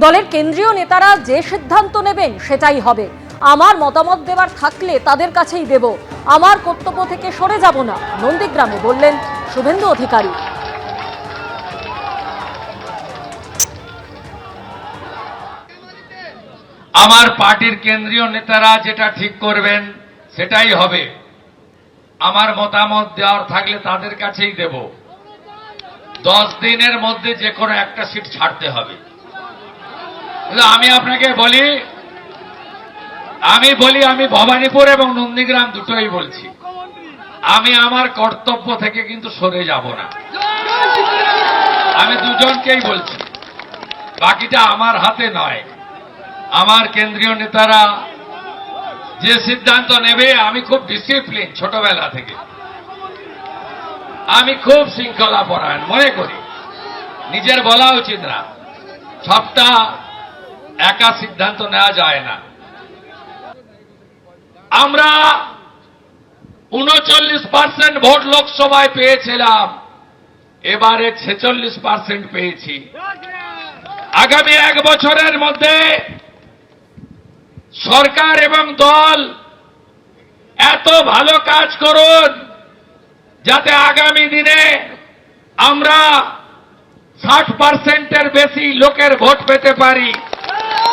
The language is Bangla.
দলের কেন্দ্রীয় নেতারা যে সিদ্ধান্ত নেবেন সেটাই হবে। আমার মতামত দেওয়ার থাকলে তাদের কাছেই দেব, আমার কর্তব্য থেকে সরে যাব না, নন্দীগ্রামে বললেন শুভেন্দু অধিকারী। আমার পার্টির কেন্দ্রীয় নেতারা যেটা ঠিক করবেন সেটাই হবে। আমার মতামত দেওয়ার থাকলে তাদের কাছেই দেব। 10 দিনের মধ্যে যে কোনো একটা সিট ছাড়তে হবে। আমি আপনাকে বলি, আমি ভবানীপুর এবং নন্দীগ্রাম দুটোই বলছি, আমি আমার কর্তব্য থেকে কিন্তু সরে যাব না। আমি দুজনকেই বলছি, বাকিটা আমার হাতে নয়। আমার কেন্দ্রীয় নেতারা যে সিদ্ধান্ত নেবে, আমি খুব ডিসিপ্লিন ছোটবেলা থেকে, আমি খুব শৃঙ্খলা পরায়ণ মনে করি। নিজের বলা উচিত না, সবটা একা সিদ্ধান্ত নেওয়া যায় না। আমরা 39% ভোট লোকসভায় পেয়েছিলাম, এবারে 46% পেয়েছি। আগামী 1 বছরের মধ্যে সরকার এবং দল এত ভালো কাজ করুন যাতে আগামী দিনে আমরা 60%-এর বেশি লোকের ভোট পেতে পারি।